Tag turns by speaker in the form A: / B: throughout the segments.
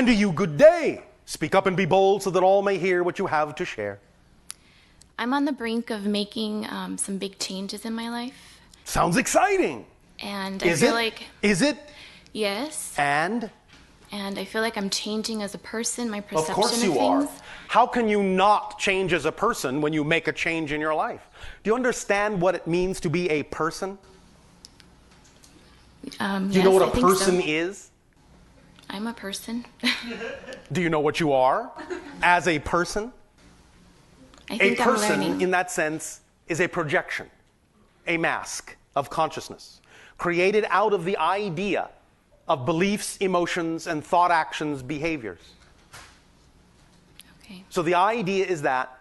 A: And to you, good day. Speak up and be bold so that all may hear what you have to share.
B: I'm on the brink of making some big changes in my life.
A: Sounds exciting.
B: And I feel like...
A: Is it?
B: Yes.
A: And
B: I feel like I'm changing as a person, my perception
A: of course you
B: things.
A: are. How can you not change as a person when you make a change in your life? Do you understand what it means to be a person? Do you know what a person is?
B: I'm a person.
A: Do you know what you are as a person?
B: I think
A: A person,
B: I'm learning.
A: in that sense, is a projection, a mask of consciousness, created out of the idea of beliefs, emotions, and thought actions, behaviors.
B: Okay.
A: So the idea is that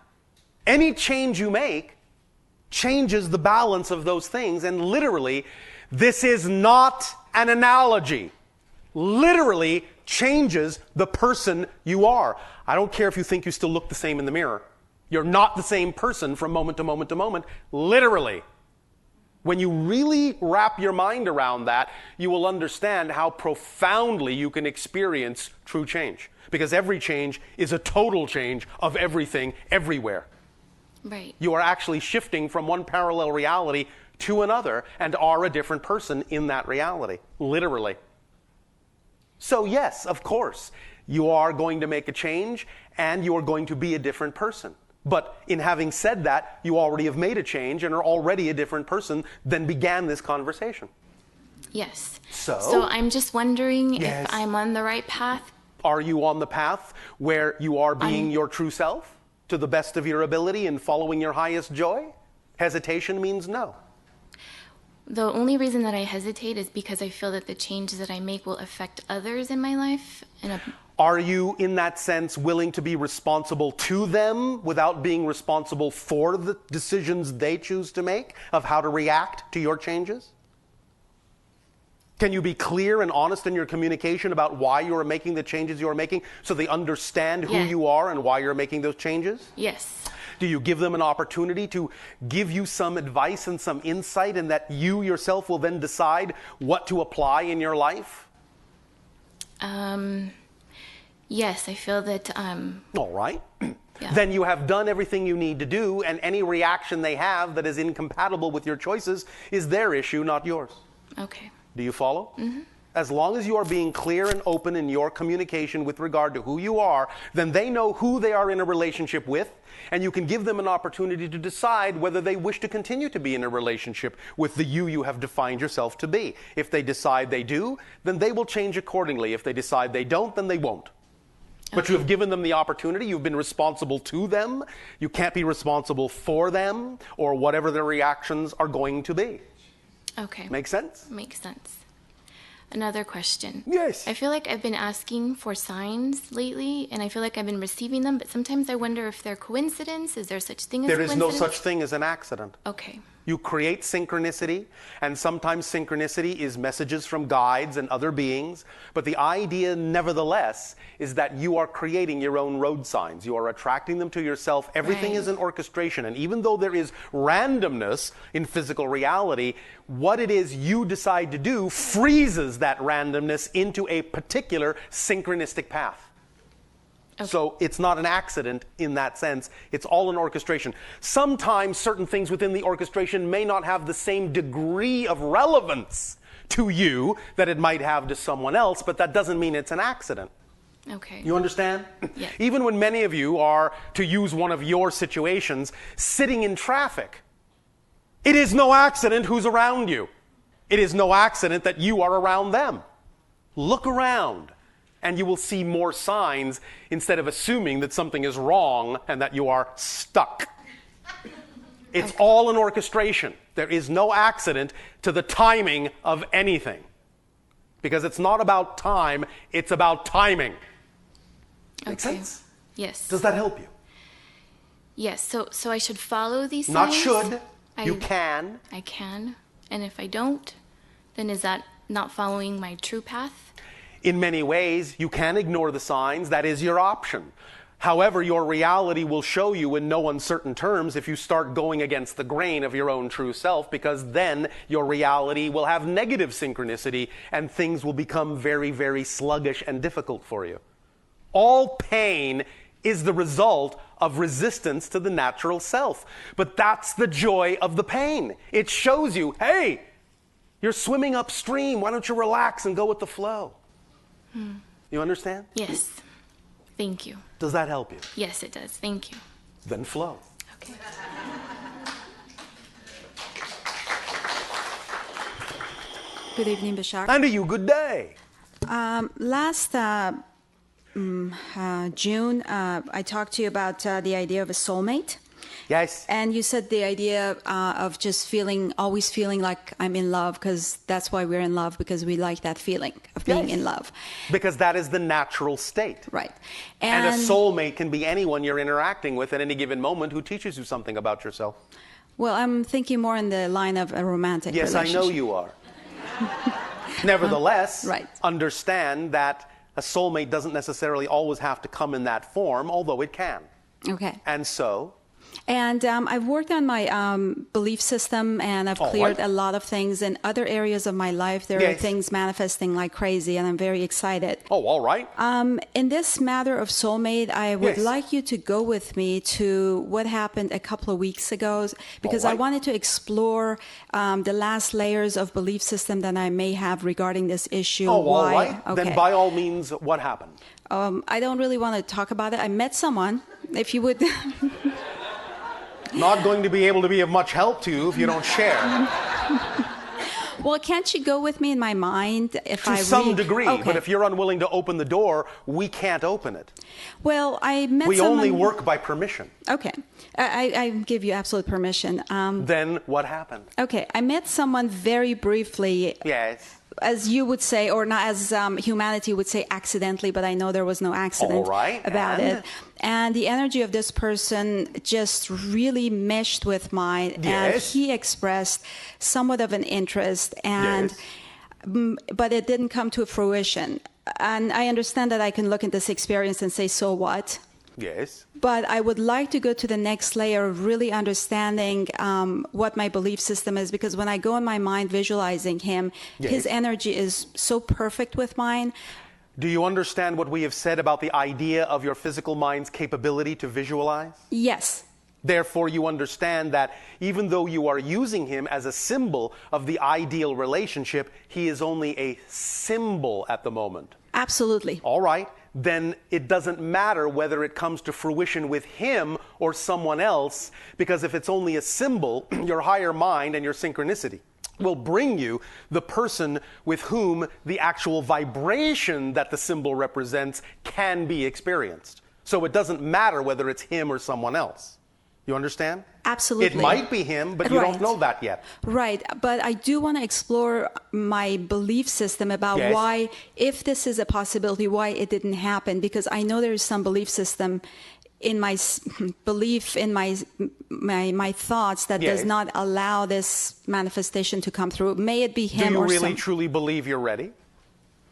A: any change you make changes the balance of those things, and literally, this is not an analogy. Literally changes the person you are. I don't care if you think you still look the same in the mirror. You're not the same person from moment to moment to moment, literally. When you really wrap your mind around that, you will understand how profoundly you can experience true change. Because every change is a total change of everything, everywhere.
B: Right.
A: You are actually shifting from one parallel reality to another and are a different person in that reality, literally. So yes, of course, you are going to make a change and you are going to be a different person. But in having said that, you already have made a change and are already a different person than began this conversation.
B: Yes.
A: So
B: I'm just wondering
A: Yes.
B: if I'm on the right path.
A: Are you on the path where you are being your true self to the best of your ability and following your highest joy? Hesitation means no.
B: The only reason that I hesitate is because I feel that the changes that I make will affect others in my life.
A: Are you, in that sense, willing to be responsible to them without being responsible for the decisions they choose to make of how to react to your changes? Can you be clear and honest in your communication about why you are making the changes you are making so they understand who you are and why you're making those changes?
B: Yes.
A: Do you give them an opportunity to give you some advice and some insight, and that you yourself will then decide what to apply in your life?
B: Yes, I feel that...
A: All right.
B: Yeah.
A: Then you have done everything you need to do, and any reaction they have that is incompatible with your choices is their issue, not yours.
B: Okay.
A: Do you follow?
B: Mm-hmm.
A: As long as you are being clear and open in your communication with regard to who you are, then they know who they are in a relationship with, and you can give them an opportunity to decide whether they wish to continue to be in a relationship with the you have defined yourself to be. If they decide they do, then they will change accordingly. If they decide they don't, then they won't. But you have given them the opportunity. You've been responsible to them. You can't be responsible for them or whatever their reactions are going to be.
B: Okay.
A: Make sense?
B: Makes sense. Another question.
A: Yes.
B: I feel like I've been asking for signs lately, and I feel like I've been receiving them, but sometimes I wonder if they're coincidence. Is there such thing as
A: There is no
B: coincidence?
A: such thing as an accident.
B: Okay.
A: You create synchronicity, and sometimes synchronicity is messages from guides and other beings, but the idea, nevertheless, is that you are creating your own road signs. You are attracting them to yourself. Everything is an orchestration, and even though there is randomness in physical reality, what it is you decide to do freezes that randomness into a particular synchronistic path. Okay. So it's not an accident in that sense. It's all an orchestration. Sometimes certain things within the orchestration may not have the same degree of relevance to you that it might have to someone else, but that doesn't mean it's an accident.
B: Okay.
A: You understand?
B: Yeah.
A: Even when many of you are, to use one of your situations, sitting in traffic, it is no accident who's around you. It is no accident that you are around them. Look around, and you will see more signs instead of assuming that something is wrong and that you are stuck. It's all an orchestration. There is no accident to the timing of anything. Because it's not about time, it's about timing. Make sense?
B: Yes.
A: Does that help you?
B: Yes. So I should follow these signs?
A: Not should. You can.
B: I can. And if I don't, then is that not following my true path?
A: In many ways, you can ignore the signs. That is your option. However, your reality will show you in no uncertain terms if you start going against the grain of your own true self, because then your reality will have negative synchronicity and things will become very, very sluggish and difficult for you. All pain is the result of resistance to the natural self. But that's the joy of the pain. It shows you, hey, you're swimming upstream. Why don't you relax and go with the flow? You understand?
B: Yes. Thank you.
A: Does that help you?
B: Yes, it does. Thank you.
A: Then flow.
B: Okay.
C: Good evening, Bashar.
A: And to you, good day.
C: Last June, I talked to you about the idea of a soulmate.
A: Yes.
C: And you said the idea of just always feeling like I'm in love, because that's why we're in love, because we like that feeling of being in love.
A: Because that is the natural state.
C: Right.
A: And a soulmate can be anyone you're interacting with at any given moment who teaches you something about yourself.
C: Well, I'm thinking more in the line of a romantic relationship.
A: Yes, I know you are. Nevertheless,
C: right.
A: Understand that a soulmate doesn't necessarily always have to come in that form, although it can.
C: Okay.
A: And so?
C: And I've worked on my belief system, and I've cleared a lot of things. In other areas of my life, there are things manifesting like crazy, and I'm very excited.
A: Oh, all right.
C: In this matter of soulmate, I would like you to go with me to what happened a couple of weeks ago, because I wanted to explore the last layers of belief system that I may have regarding this issue.
A: Oh, all right. Okay. Then by all means, what happened?
C: I don't really want to talk about it. I met someone, if you would...
A: Not going to be able to be of much help to you if you don't share.
C: Well, can't you go with me in my mind?
A: To some degree, but if you're unwilling to open the door, we can't open it.
C: Well, I met
A: We
C: someone...
A: only work by permission.
C: Okay. I give you absolute permission.
A: Then what happened?
C: Okay. I met someone very briefly.
A: Yes.
C: As you would say, or not as humanity would say, accidentally, but I know there was no accident about it. And the energy of this person just really meshed with mine, and he expressed somewhat of an interest, and but it didn't come to fruition. And I understand that I can look at this experience and say, so what?
A: Yes.
C: But I would like to go to the next layer of really understanding what my belief system is, because when I go in my mind visualizing him, his energy is so perfect with mine.
A: Do you understand what we have said about the idea of your physical mind's capability to visualize?
C: Yes.
A: Therefore, you understand that even though you are using him as a symbol of the ideal relationship, he is only a symbol at the moment.
C: Absolutely.
A: All right. Then it doesn't matter whether it comes to fruition with him or someone else, because if it's only a symbol, your higher mind and your synchronicity will bring you the person with whom the actual vibration that the symbol represents can be experienced. So it doesn't matter whether it's him or someone else. You understand?
C: Absolutely.
A: It might be him, but you don't know that yet.
C: Right. But I do want to explore my belief system about why, if this is a possibility, why it didn't happen. Because I know there is some belief system in my belief, in my thoughts, that does not allow this manifestation to come through. May it be him or
A: Do you really truly believe you're ready?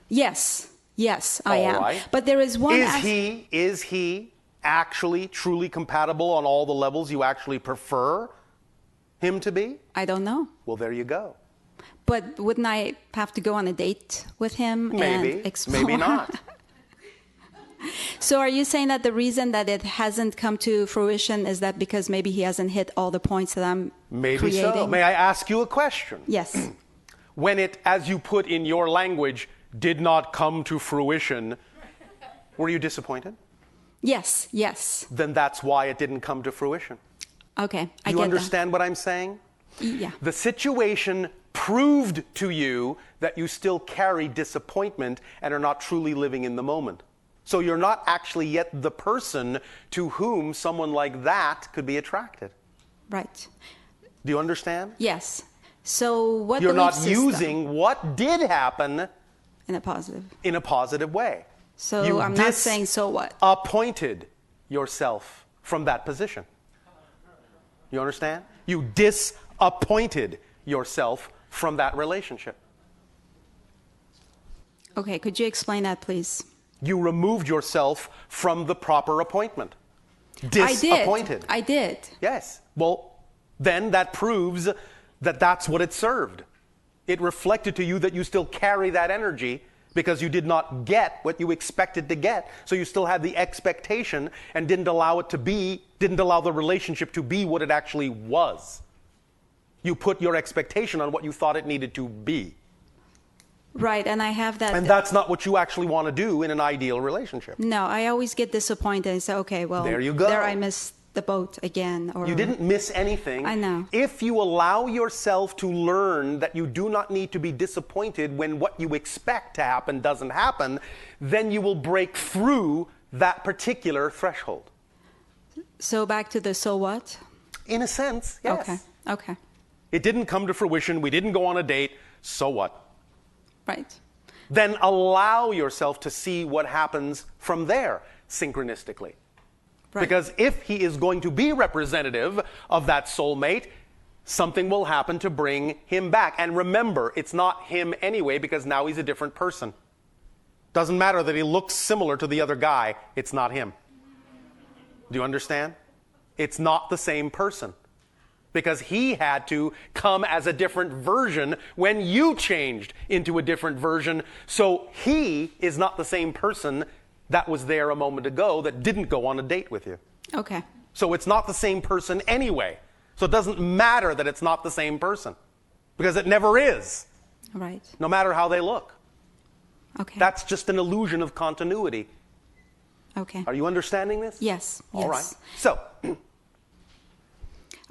C: Yes. Yes, I am. Right. But there is one...
A: Is he actually truly compatible on all the levels you actually prefer him to be?
C: I don't know.
A: Well, there you go.
C: But wouldn't I have to go on a date with him and explore?
A: Maybe not.
C: So are you saying that the reason that it hasn't come to fruition is that because maybe he hasn't hit all the points that I'm creating?
A: So. May I ask you a question?
C: Yes.
A: When it, as you put in your language, did not come to fruition, were you disappointed?
C: Yes, yes.
A: Then that's why it didn't come to fruition.
C: Okay, I get that.
A: You understand what I'm saying?
C: Yeah.
A: The situation proved to you that you still carry disappointment and are not truly living in the moment. So you're not actually yet the person to whom someone like that could be attracted.
C: Right.
A: Do you understand?
C: Yes. So what
A: you're not using what did happen
C: in a positive
A: way.
C: So I'm not saying so what?
A: Appointed yourself from that position. You understand? You disappointed yourself from that relationship.
C: Okay, could you explain that, please?
A: You removed yourself from the proper appointment. Disappointed.
C: I did.
A: Yes. Well, then that proves that that's what it served. It reflected to you that you still carry that energy because you did not get what you expected to get. So you still had the expectation and didn't allow the relationship to be what it actually was. You put your expectation on what you thought it needed to be.
C: Right, and I have that.
A: And that's not what you actually want to do in an ideal relationship.
C: No, I always get disappointed and say, okay, well,
A: there you go.
C: There I missed the boat again. Or
A: you didn't miss anything.
C: I know.
A: If you allow yourself to learn that you do not need to be disappointed when what you expect to happen doesn't happen, then you will break through that particular threshold.
C: So back to the so what?
A: In a sense, yes.
C: Okay, okay.
A: It didn't come to fruition. We didn't go on a date. So what?
C: Right.
A: Then allow yourself to see what happens from there synchronistically. Right. Because if he is going to be representative of that soulmate, something will happen to bring him back. And remember, it's not him anyway, because now he's a different person. Doesn't matter that he looks similar to the other guy. It's not him. Do you understand? It's not the same person. Because he had to come as a different version when you changed into a different version. So he is not the same person that was there a moment ago that didn't go on a date with you.
C: Okay.
A: So it's not the same person anyway. So it doesn't matter that it's not the same person. Because it never is.
C: Right.
A: No matter how they look.
C: Okay.
A: That's just an illusion of continuity.
C: Okay.
A: Are you understanding this?
C: Yes.
A: All right.
C: Yes.
A: So.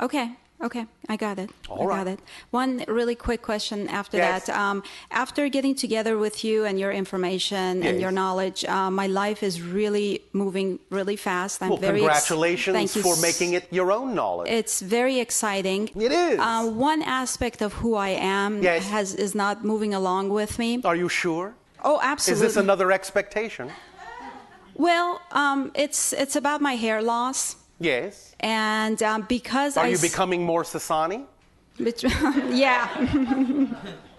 C: Okay. Okay, I got it.
A: All right.
C: I got it. One really quick question after
A: Yes.
C: that. After getting together with you and your information and your knowledge, my life is really moving really fast. I'm very
A: congratulations for making it your own knowledge.
C: It's very exciting.
A: It is.
C: One aspect of who I am is not moving along with me.
A: Are you sure?
C: Oh, absolutely.
A: Is this another expectation?
C: Well, it's about my hair loss.
A: Yes.
C: And because
A: Are you becoming more Sasani?
C: Yeah.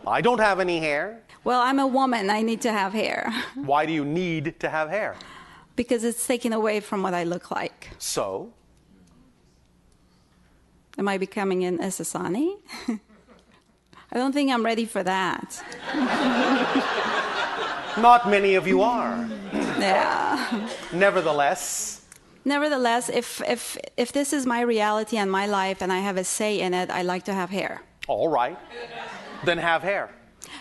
A: I don't have any hair.
C: Well, I'm a woman. I need to have hair.
A: Why do you need to have hair?
C: Because it's taken away from what I look like.
A: So?
C: Am I becoming an Sasani? I don't think I'm ready for that.
A: Not many of you are.
C: Yeah.
A: Nevertheless,
C: if this is my reality and my life and I have a say in it, I like to have hair.
A: all right, then have hair.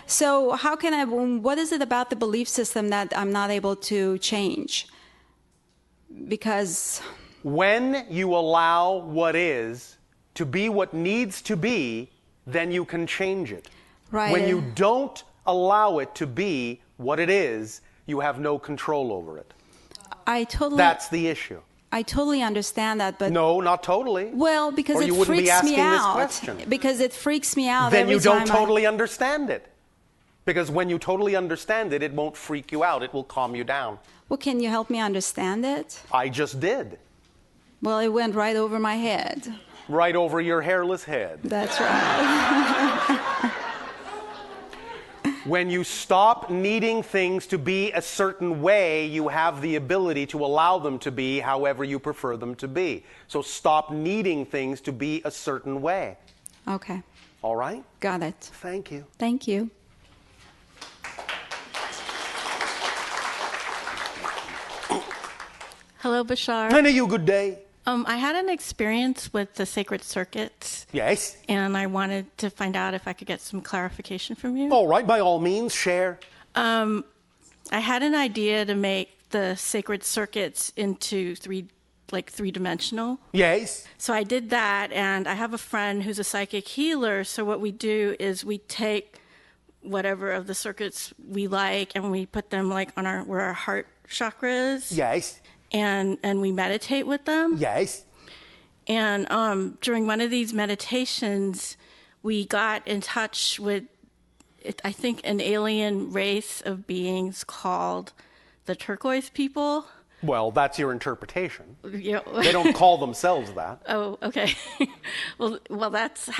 C: So what is it about the belief system that I'm not able to change? Because
A: when you allow what is to be what needs to be, then you can change it.
C: Right.
A: When you don't allow it to be what it is, you have no control over it. That's the issue.
C: I totally understand that, but
A: no, not totally.
C: Well, because
A: or
C: it
A: you wouldn't
C: freaks
A: be asking
C: me out.
A: This question.
C: Because it freaks me out.
A: Then you don't totally understand it. Because when you totally understand it, it won't freak you out. It will calm you down.
C: Well, can you help me understand it?
A: I just did.
C: Well, it went right over my head.
A: Right over your hairless head.
C: That's right.
A: When you stop needing things to be a certain way, you have the ability to allow them to be however you prefer them to be. So stop needing things to be a certain way.
C: Okay.
A: All right?
C: Got it.
A: Thank you.
C: Thank you.
D: Hello, Bashar.
A: And you, good day.
D: I had an experience with the sacred circuits.
A: Yes.
D: And I wanted to find out if I could get some clarification from you.
A: All right, by all means, share.
D: I had an idea to make the sacred circuits into three-dimensional.
A: Yes.
D: So I did that, and I have a friend who's a psychic healer. So what we do is we take whatever of the circuits we like, and we put them like on where our heart chakra is.
A: Yes.
D: And we meditate with them.
A: Yes.
D: And during one of these meditations, we got in touch with, I think, an alien race of beings called the turquoise people.
A: Well, that's your interpretation.
D: Yeah.
A: They don't call themselves that.
D: Oh, okay. well, that's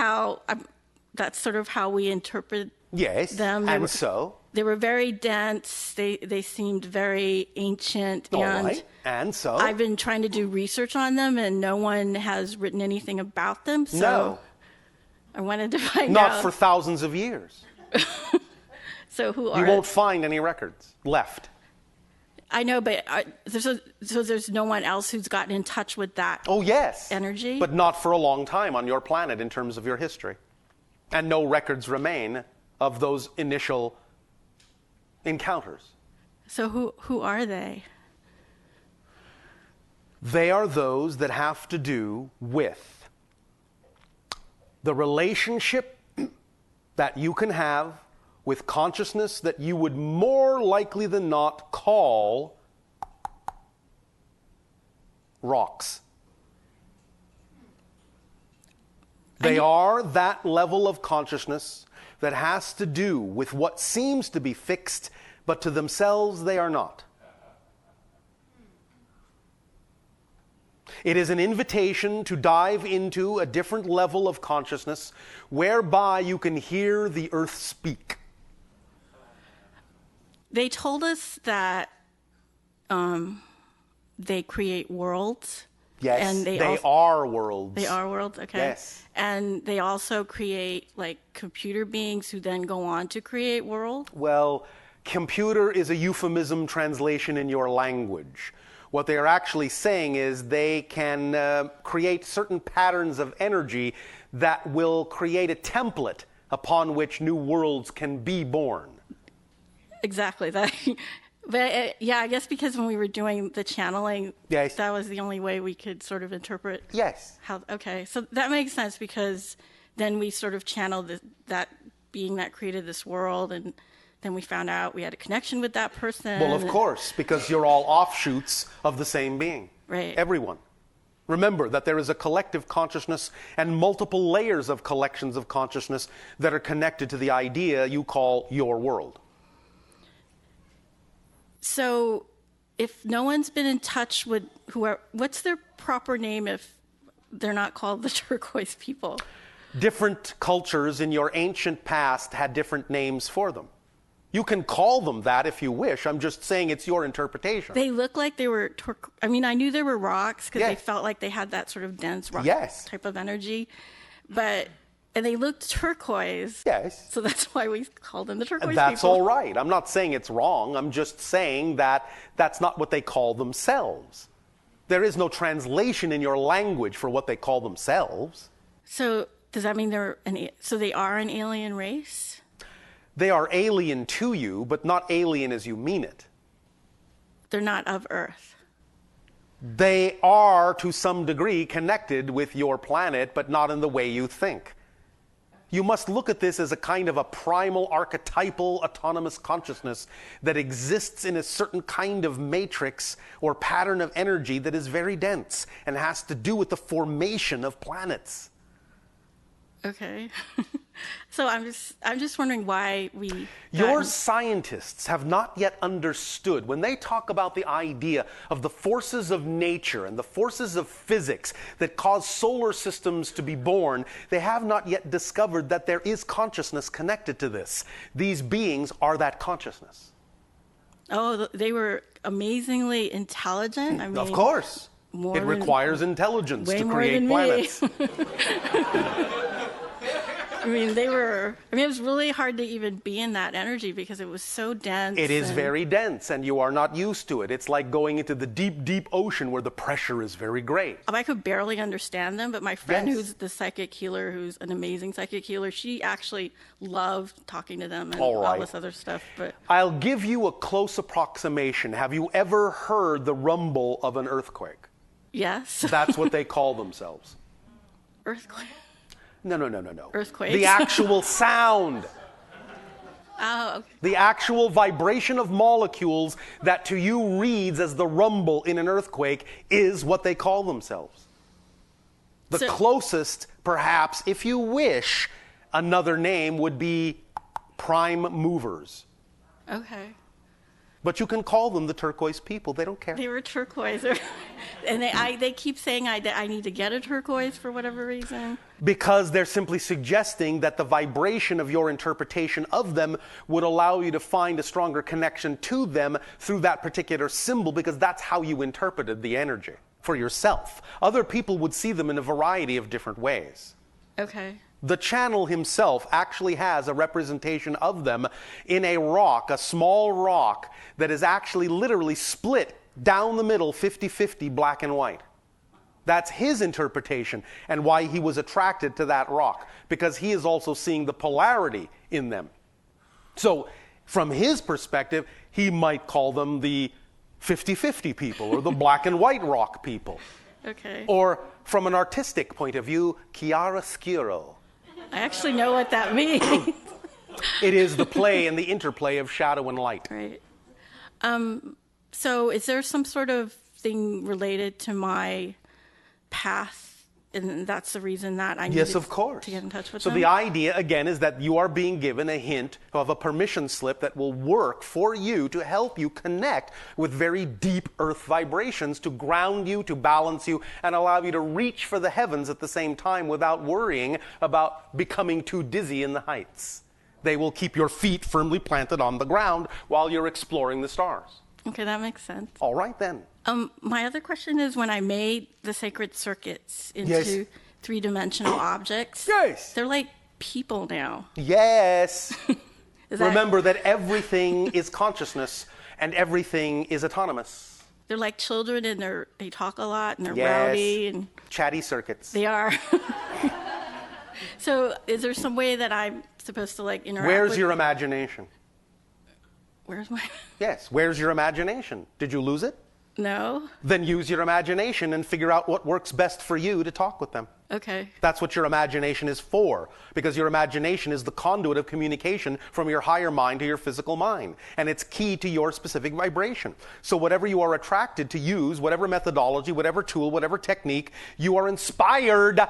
D: sort of how we interpret
A: yes.
D: them.
A: And so?
D: They were very dense. They seemed very ancient.
A: All right. And so?
D: I've been trying to do research on them, and no one has written anything about them. So
A: no.
D: I wanted to find out.
A: Not for thousands of years.
D: So who
A: You won't find any records left.
D: I know, but so there's no one else who's gotten in touch with that energy?
A: But not for a long time on your planet in terms of your history. And no records remain of those initial encounters.
D: So who are they?
A: They are those that have to do with the relationship that you can have with consciousness that you would more likely than not call rocks. They are that level of consciousness that has to do with what seems to be fixed, but to themselves they are not. It is an invitation to dive into a different level of consciousness whereby you can hear the earth speak.
D: They told us that they create worlds.
A: Yes,
D: and
A: they are worlds.
D: They are worlds, okay.
A: Yes.
D: And they also create like computer beings who then go on to create worlds?
A: Well, computer is a euphemism translation in your language. What they are actually saying is they can create certain patterns of energy that will create a template upon which new worlds can be born.
D: Exactly. That. But I guess because when we were doing the channeling, that was the only way we could sort of interpret.
A: Yes.
D: Okay, so that makes sense because then we sort of channeled that being that created this world, and then we found out we had a connection with that person.
A: Well, of course, because you're all offshoots of the same being.
D: Right.
A: Everyone. Remember that there is a collective consciousness and multiple layers of collections of consciousness that are connected to the idea you call your world.
D: So if no one's been in touch with whoever, what's their proper name if they're not called the turquoise people?
A: Different cultures in your ancient past had different names for them. You can call them that if you wish. I'm just saying it's your interpretation.
D: They look like they were, I mean, I knew they were rocks because they felt like they had that sort of dense rock type of energy. And they looked turquoise.
A: Yes.
D: So that's why we called them the turquoise
A: That's
D: people.
A: all right. I'm not saying it's wrong. I'm just saying that that's not what they call themselves. There is no translation in your language for what they call themselves.
D: So does that mean so they are an alien race?
A: They are alien to you, but not alien as you mean it.
D: They're not of Earth.
A: They are, to some degree, connected with your planet, but not in the way you think. You must look at this as a kind of a primal, archetypal, autonomous consciousness that exists in a certain kind of matrix or pattern of energy that is very dense and has to do with the formation of planets.
D: Okay. So I'm just wondering why
A: Your scientists have not yet understood when they talk about the idea of the forces of nature and the forces of physics that cause solar systems to be born. They have not yet discovered that there is consciousness connected to this. These beings are that consciousness.
D: Oh, they were amazingly intelligent. I mean,
A: of course. It requires intelligence to create planets.
D: I mean, it was really hard to even be in that energy because it was so dense.
A: It is very dense, and you are not used to it. It's like going into the deep, deep ocean where the pressure is very great.
D: I could barely understand them, but my friend who's the psychic healer, who's an amazing psychic healer, she actually loved talking to them and all this other stuff. But
A: I'll give you a close approximation. Have you ever heard the rumble of an earthquake?
D: Yes.
A: That's what they call themselves.
D: Earthquake?
A: No.
D: Earthquakes?
A: The actual sound.
D: Oh, okay.
A: The actual vibration of molecules that to you reads as the rumble in an earthquake is what they call themselves. The closest, perhaps, if you wish, another name would be prime movers.
D: Okay.
A: But you can call them the turquoise people. They don't care.
D: They were turquoise. And they keep saying I need to get a turquoise for whatever reason.
A: Because they're simply suggesting that the vibration of your interpretation of them would allow you to find a stronger connection to them through that particular symbol, because that's how you interpreted the energy for yourself. Other people would see them in a variety of different ways.
D: Okay.
A: The channel himself actually has a representation of them in a rock, a small rock, that is actually literally split down the middle, 50-50, black and white. That's his interpretation and why he was attracted to that rock, because he is also seeing the polarity in them. So from his perspective, he might call them the 50-50 people or the black and white rock people.
D: Okay.
A: Or from an artistic point of view, chiaroscuro.
D: I actually know what that means.
A: It is the play and the interplay of shadow and light.
D: Right. So is there some sort of thing related to my path, and that's the reason that I need
A: Yes, of course.
D: to get in touch with
A: them? So the idea, again, is that you are being given a hint of a permission slip that will work for you to help you connect with very deep earth vibrations, to ground you, to balance you, and allow you to reach for the heavens at the same time without worrying about becoming too dizzy in the heights. They will keep your feet firmly planted on the ground while you're exploring the stars.
D: Okay, that makes sense.
A: All right, then.
D: My other question is, when I made the sacred circuits into three-dimensional objects,
A: yes,
D: they're like people now.
A: Yes. Remember that everything is consciousness and everything is autonomous.
D: They're like children, and they talk a lot, and they're rowdy and
A: chatty circuits.
D: They are. So is there some way that I'm supposed to like interact
A: Where's
D: with
A: your imagination?
D: Where's my...
A: Yes, where's your imagination? Did you lose it?
D: No.
A: Then use your imagination and figure out what works best for you to talk with them.
D: Okay.
A: That's what your imagination is for, because your imagination is the conduit of communication from your higher mind to your physical mind, and it's key to your specific vibration. So whatever you are attracted to use, whatever methodology, whatever tool, whatever technique you are inspired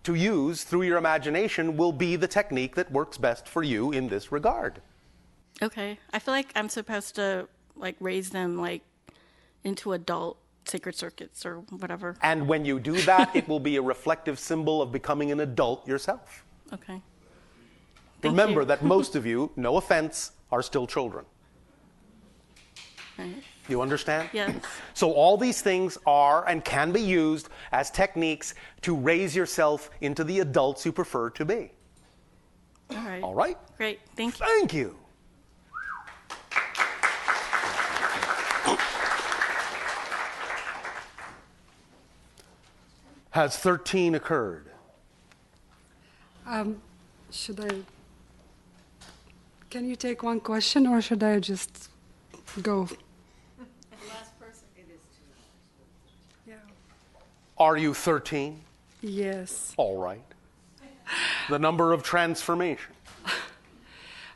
A: to use through your imagination will be the technique that works best for you in this regard.
D: Okay. I feel like I'm supposed to like raise them like into adult sacred circuits or whatever.
A: And when you do that, it will be a reflective symbol of becoming an adult yourself.
D: Okay.
A: Remember that most of you, no offense, are still children.
D: Right.
A: You understand?
D: Yes.
A: So all these things are and can be used as techniques to raise yourself into the adults you prefer to be.
D: All right.
A: All right?
D: Great. Thank you.
A: Thank you. Has 13 occurred?
E: Should I... Can you take one question, or should I just go?
F: The last person, it is 2 hours.
E: Yeah.
A: Are you 13?
E: Yes.
A: All right. The number of transformation.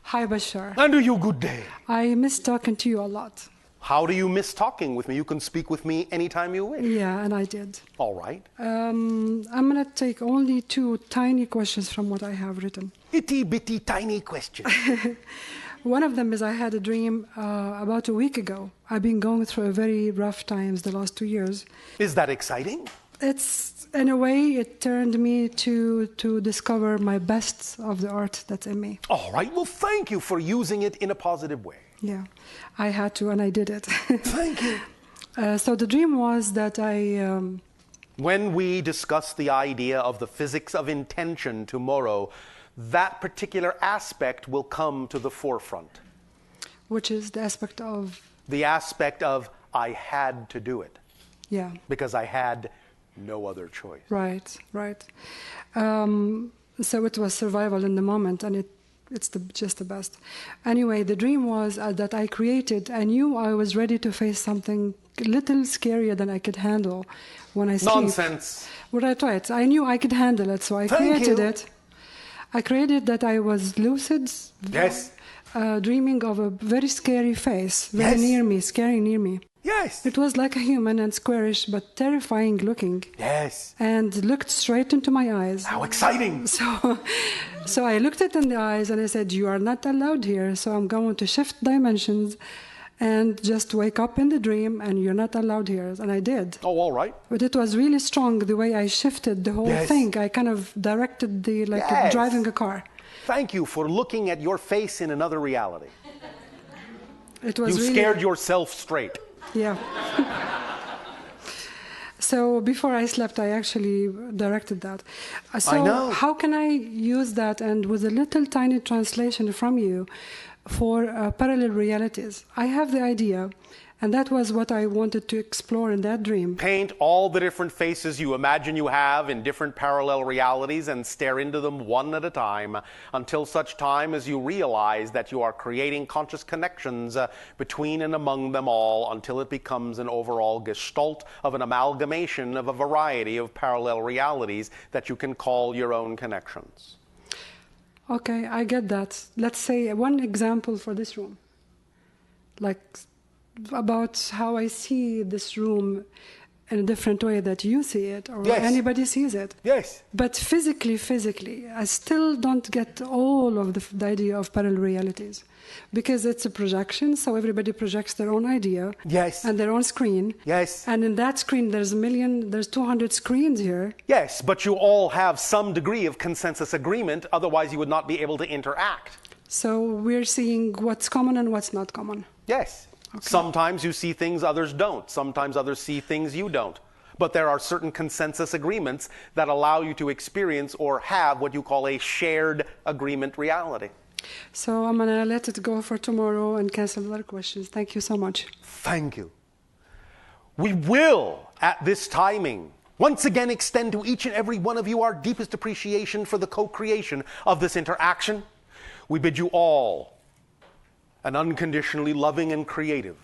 E: Hi, Bashar.
A: And to you, good day.
E: I miss talking to you a lot.
A: How do you miss talking with me? You can speak with me anytime you wish.
E: Yeah, and I did.
A: All right.
E: I'm going to take only 2 tiny questions from what I have written.
A: Itty bitty tiny question.
E: One of them is I had a dream about a week ago. I've been going through a very rough times the last 2 years.
A: Is that exciting?
E: It's, in a way, it turned me to discover my best of the art that's in me.
A: All right. Well, thank you for using it in a positive way.
E: Yeah, I had to, and I did it.
A: Thank you.
E: So the dream was that
A: When we discuss the idea of the physics of intention tomorrow, that particular aspect will come to the forefront.
E: Which is the aspect of?
A: The aspect of I had to do it.
E: Yeah.
A: Because I had no other choice.
E: Right, right. So it was survival in the moment, and it's just the best. Anyway, the dream was that I created. I knew I was ready to face something a little scarier than I could handle when I sleep.
A: Nonsense.
E: Right. I knew I could handle it, so I created it. I created that I was lucid.
A: Yes.
E: Dreaming of a very scary face, very near me, scary near me.
A: Yes.
E: It was like a human and squarish, but terrifying looking.
A: Yes.
E: And looked straight into my eyes.
A: How exciting.
E: So I looked it in the eyes and I said, you are not allowed here. So I'm going to shift dimensions and just wake up in the dream, and you're not allowed here. And I did.
A: Oh, all right.
E: But it was really strong the way I shifted the whole thing. I kind of directed driving a car.
A: Thank you for looking at your face in another reality.
E: It was
A: you scared yourself straight.
E: Yeah. So before I slept, I actually directed that. So
A: I know.
E: How can I use that, and with a little tiny translation from you, for parallel realities? I have the idea, and that was what I wanted to explore in that dream.
A: Paint all the different faces you imagine you have in different parallel realities and stare into them one at a time until such time as you realize that you are creating conscious connections between and among them all until it becomes an overall gestalt of an amalgamation of a variety of parallel realities that you can call your own connections.
E: Okay, I get that. Let's say one example for this room. Like about how I see this room in a different way that you see it, or
A: yes.
E: anybody sees it.
A: Yes.
E: But physically, I still don't get all of the idea of parallel realities. Because it's a projection, so everybody projects their own idea.
A: Yes.
E: And their own screen.
A: Yes.
E: And in that screen, there's 200 screens here.
A: Yes, but you all have some degree of consensus agreement, otherwise you would not be able to interact.
E: So we're seeing what's common and what's not common.
A: Yes. Okay. Sometimes you see things others don't. Sometimes others see things you don't. But there are certain consensus agreements that allow you to experience or have what you call a shared agreement reality.
E: So I'm going to let it go for tomorrow and cancel other questions. Thank you so much.
A: Thank you. We will, at this timing, once again extend to each and every one of you our deepest appreciation for the co-creation of this interaction. We bid you all an unconditionally loving and creative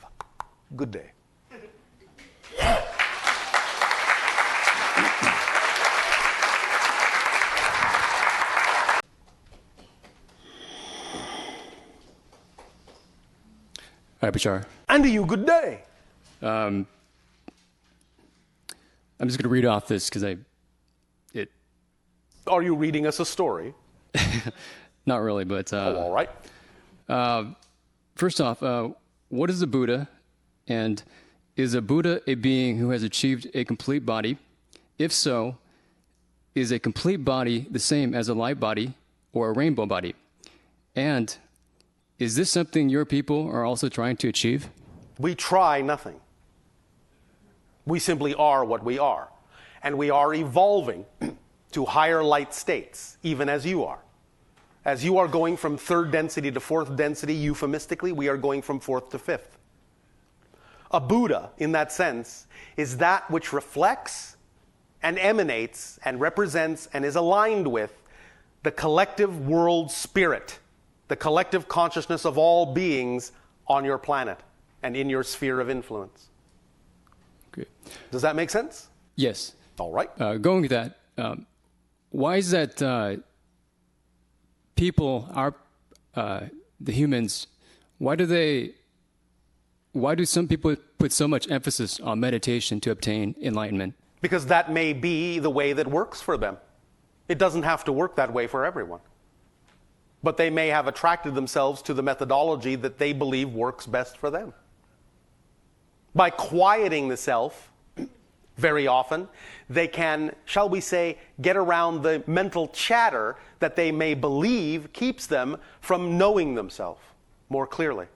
A: good day.
G: Hi, Bashar.
A: And to you, good day.
G: I'm just going to read off this because
A: Are you reading us a story?
G: Not really, but...
A: all right.
G: First off, what is a Buddha? And is a Buddha a being who has achieved a complete body? If so, is a complete body the same as a light body or a rainbow body? And is this something your people are also trying to achieve?
A: We try nothing. We simply are what we are. And we are evolving to higher light states, even as you are. As you are going from third density to fourth density, euphemistically, we are going from fourth to fifth. A Buddha, in that sense, is that which reflects and emanates and represents and is aligned with the collective world spirit, the collective consciousness of all beings on your planet and in your sphere of influence.
G: Okay.
A: Does that make sense?
G: Yes.
A: All right.
G: Going with that, why is that people, the humans, why do some people put so much emphasis on meditation to obtain enlightenment?
A: Because that may be the way that works for them. It doesn't have to work that way for everyone. But they may have attracted themselves to the methodology that they believe works best for them. By quieting the self, very often, they can, shall we say, get around the mental chatter that they may believe keeps them from knowing themselves more clearly.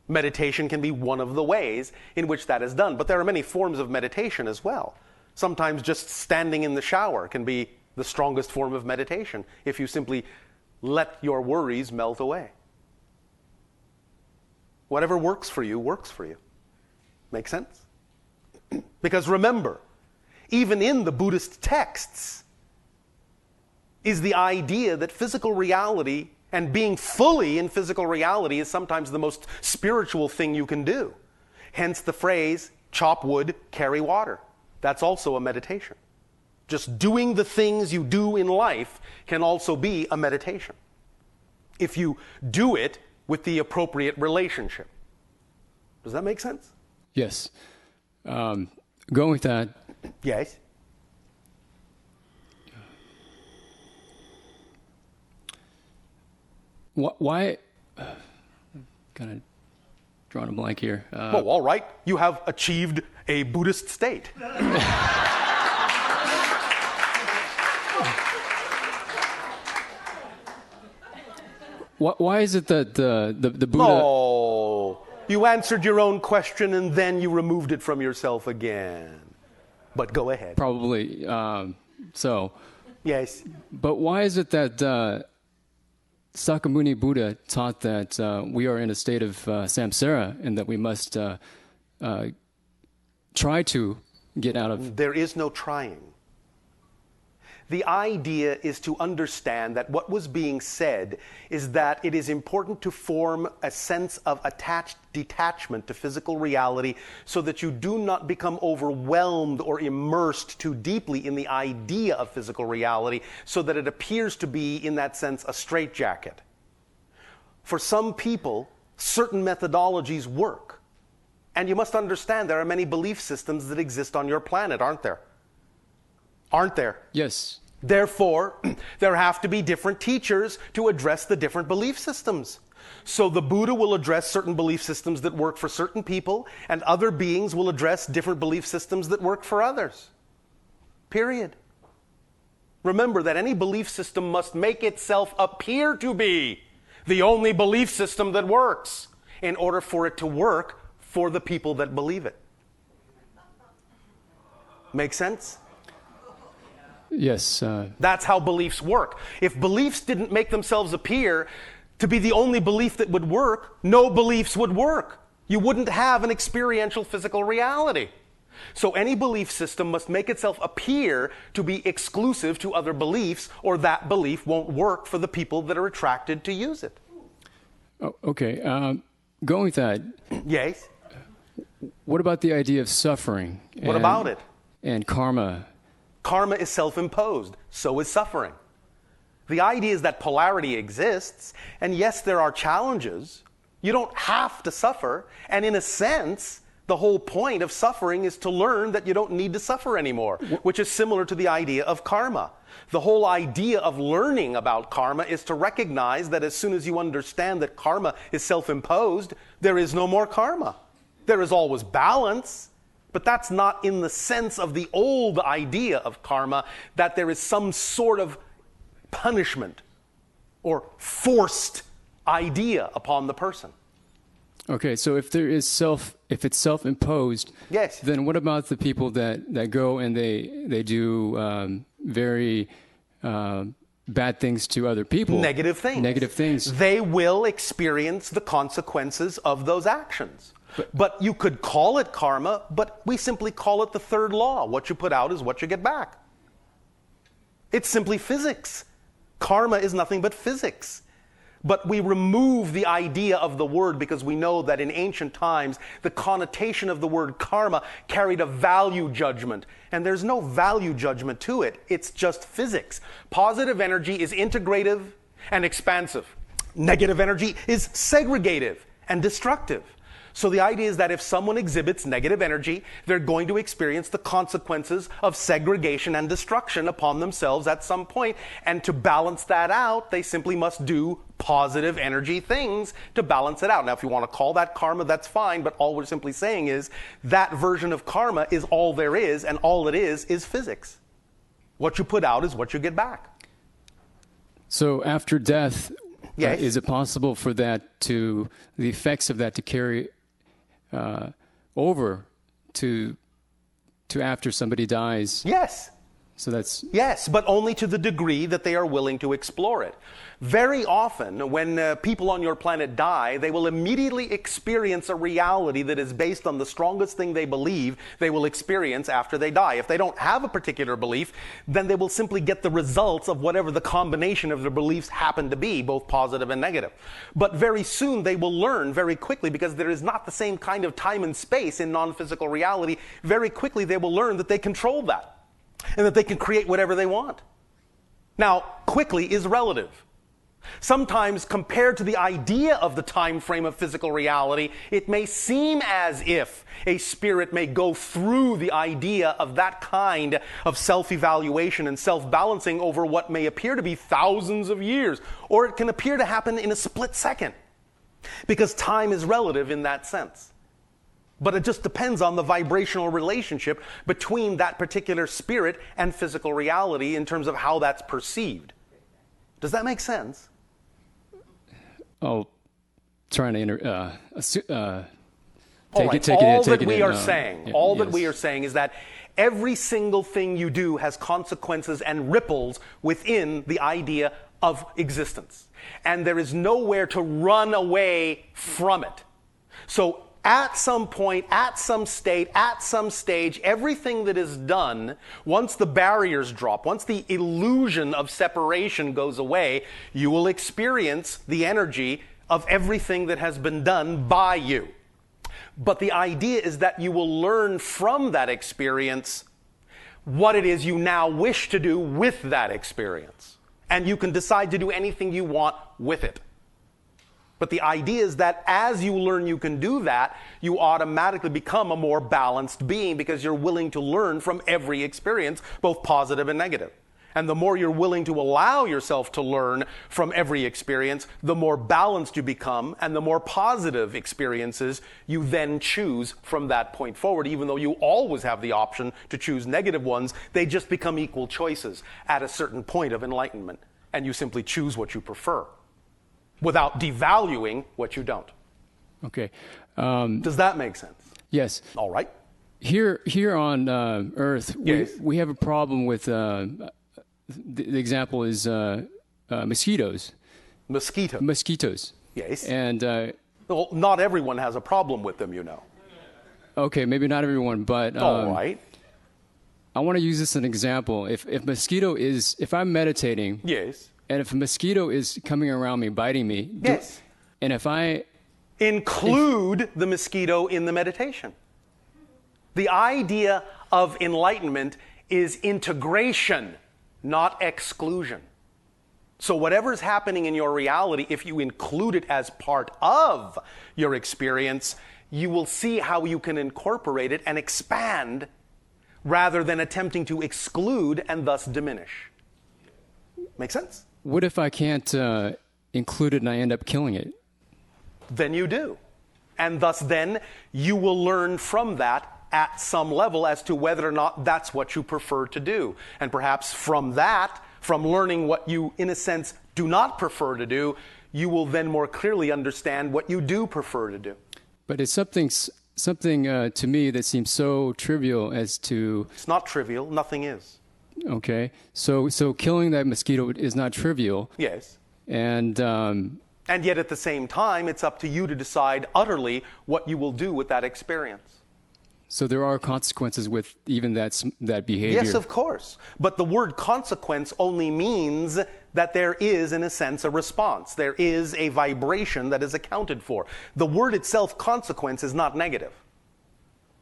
A: Meditation can be one of the ways in which that is done, but there are many forms of meditation as well. Sometimes just standing in the shower can be the strongest form of meditation if you simply let your worries melt away. Whatever works for you, works for you. Make sense? Because remember, even in the Buddhist texts is the idea that physical reality and being fully in physical reality is sometimes the most spiritual thing you can do. Hence the phrase, chop wood, carry water. That's also a meditation. Just doing the things you do in life can also be a meditation, if you do it with the appropriate relationship. Does that make sense?
G: Yes. Going with that.
A: Yes.
G: Why? Kind of drawing a blank here.
A: Oh, all right. You have achieved a Buddhist state.
G: Why is it that the Buddha...
A: Oh, you answered your own question and then you removed it from yourself again. But go ahead.
G: Probably so.
A: Yes.
G: But why is it that Sakyamuni Buddha taught that we are in a state of samsara and that we must try to get out of...
A: There is no trying. The idea is to understand that what was being said is that it is important to form a sense of attached detachment to physical reality so that you do not become overwhelmed or immersed too deeply in the idea of physical reality so that it appears to be, in that sense, a straitjacket. For some people, certain methodologies work. And you must understand there are many belief systems that exist on your planet, aren't there? Aren't there?
G: Yes.
A: Therefore, there have to be different teachers to address the different belief systems. So the Buddha will address certain belief systems that work for certain people, and other beings will address different belief systems that work for others. Period. Remember that any belief system must make itself appear to be the only belief system that works in order for it to work for the people that believe it. Make sense?
G: Yes.
A: That's how beliefs work. If beliefs didn't make themselves appear to be the only belief that would work, no beliefs would work. You wouldn't have an experiential physical reality. So any belief system must make itself appear to be exclusive to other beliefs, or that belief won't work for the people that are attracted to use it.
G: Oh, okay. Going with that.
A: Yes?
G: What about the idea of suffering?
A: What about it?
G: And karma.
A: Karma is self-imposed. So is suffering. The idea is that polarity exists, and yes, there are challenges. You don't have to suffer, and in a sense, the whole point of suffering is to learn that you don't need to suffer anymore, which is similar to the idea of karma. The whole idea of learning about karma is to recognize that as soon as you understand that karma is self-imposed, there is no more karma. There is always balance, but that's not in the sense of the old idea of karma, that there is some sort of punishment or forced idea upon the person.
G: Okay, so if it's self-imposed,
A: yes,
G: then what about the people that go and they do very bad things to other people?
A: Negative things.
G: Negative things.
A: They will experience the consequences of those actions. But you could call it karma, but we simply call it the third law. What you put out is what you get back. It's simply physics. Karma is nothing but physics. But we remove the idea of the word because we know that in ancient times, the connotation of the word karma carried a value judgment. And there's no value judgment to it. It's just physics. Positive energy is integrative and expansive. Negative energy is segregative and destructive. So the idea is that if someone exhibits negative energy, they're going to experience the consequences of segregation and destruction upon themselves at some point. And to balance that out, they simply must do positive energy things to balance it out. Now, if you want to call that karma, that's fine. But all we're simply saying is that version of karma is all there is, and all it is physics. What you put out is what you get back.
G: So after death,
A: yes,
G: is it possible for the effects of that to carry over to after somebody dies?
A: Yes.
G: So that's...
A: Yes, but only to the degree that they are willing to explore it. Very often, when people on your planet die, they will immediately experience a reality that is based on the strongest thing they believe they will experience after they die. If they don't have a particular belief, then they will simply get the results of whatever the combination of their beliefs happen to be, both positive and negative. But very soon, they will learn very quickly, because there is not the same kind of time and space in non-physical reality. Very quickly, they will learn that they control that, and that they can create whatever they want. Now, quickly is relative. Sometimes, compared to the idea of the time frame of physical reality, it may seem as if a spirit may go through the idea of that kind of self-evaluation and self-balancing over what may appear to be thousands of years, or it can appear to happen in a split second, because time is relative in that sense. But it just depends on the vibrational relationship between that particular spirit and physical reality in terms of how that's perceived. Does that make sense?
G: Oh, trying to
A: All that we are saying is that every single thing you do has consequences and ripples within the idea of existence. And there is nowhere to run away from it. So at some point, at some state, at some stage, everything that is done, once the barriers drop, once the illusion of separation goes away, you will experience the energy of everything that has been done by you. But the idea is that you will learn from that experience what it is you now wish to do with that experience. And you can decide to do anything you want with it. But the idea is that as you learn you can do that, you automatically become a more balanced being because you're willing to learn from every experience, both positive and negative. And the more you're willing to allow yourself to learn from every experience, the more balanced you become, and the more positive experiences you then choose from that point forward. Even though you always have the option to choose negative ones, they just become equal choices at a certain point of enlightenment. And you simply choose what you prefer without devaluing what you don't.
G: Okay.
A: Does that make sense?
G: Yes.
A: All right.
G: Here on Earth, we have a problem with... The example is mosquitoes. Mosquitoes.
A: Yes.
G: And
A: well, not everyone has a problem with them, you know.
G: Okay, maybe not everyone, but
A: all right.
G: I want to use this as an example. If I'm meditating,
A: yes,
G: and if a mosquito is coming around me, biting me,
A: yes,
G: and if I
A: include the mosquito in the meditation, the idea of enlightenment is integration, not exclusion. So whatever's happening in your reality, if you include it as part of your experience, you will see how you can incorporate it and expand rather than attempting to exclude and thus diminish. Make sense?
G: What if I can't include it and I end up killing it?
A: Then you do. And thus then you will learn from that at some level as to whether or not that's what you prefer to do. And perhaps from that, from learning what you, in a sense, do not prefer to do, you will then more clearly understand what you do prefer to do.
G: But it's something to me that seems so trivial as to...
A: It's not trivial. Nothing is.
G: Okay. So killing that mosquito is not trivial.
A: Yes.
G: And
A: yet at the same time, it's up to you to decide utterly what you will do with that experience.
G: So there are consequences with even that behavior.
A: Yes, of course. But the word consequence only means that there is, in a sense, a response. There is a vibration that is accounted for. The word itself, consequence, is not negative.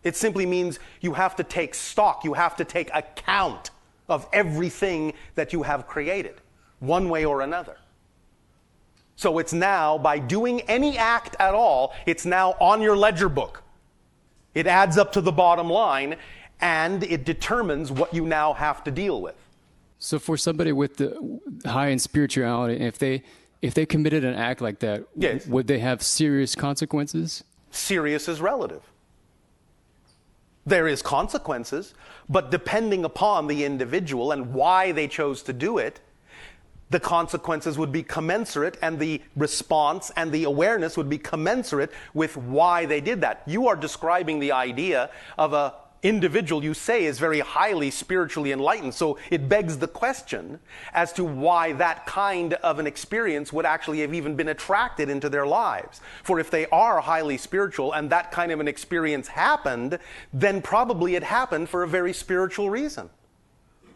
A: It simply means you have to take stock, you have to take account of everything that you have created, one way or another. So it's now, by doing any act at all, it's now on your ledger book. It adds up to the bottom line, and it determines what you now have to deal with.
G: So for somebody with the high in spirituality, if they committed an act like that,
A: yes,
G: would they have serious consequences?
A: Serious is relative. There is consequences, but depending upon the individual and why they chose to do it, the consequences would be commensurate, and the response and the awareness would be commensurate with why they did that. You are describing the idea of an individual you say is very highly spiritually enlightened, so it begs the question as to why that kind of an experience would actually have even been attracted into their lives. For if they are highly spiritual and that kind of an experience happened, then probably it happened for a very spiritual reason.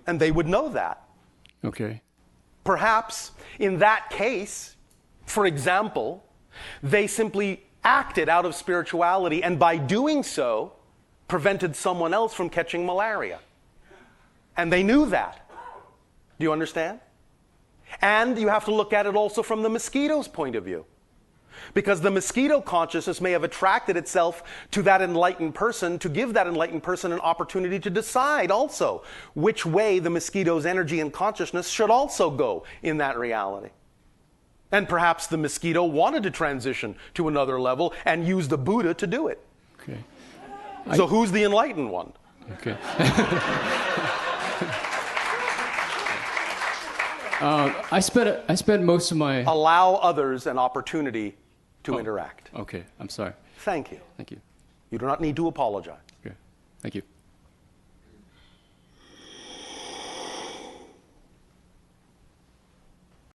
A: And they would know that.
G: Okay.
A: Perhaps in that case, for example, they simply acted out of spirituality and by doing so prevented someone else from catching malaria. And they knew that. Do you understand? And you have to look at it also from the mosquito's point of view. Because the mosquito consciousness may have attracted itself to that enlightened person to give that enlightened person an opportunity to decide also which way the mosquito's energy and consciousness should also go in that reality. And perhaps the mosquito wanted to transition to another level and use the Buddha to do it.
G: Okay.
A: So who's the enlightened one?
G: Okay. I spent most of my...
A: Allow others an opportunity to interact.
G: Okay, I'm sorry.
A: Thank you.
G: Thank you.
A: You do not need to apologize.
G: Okay. Thank you.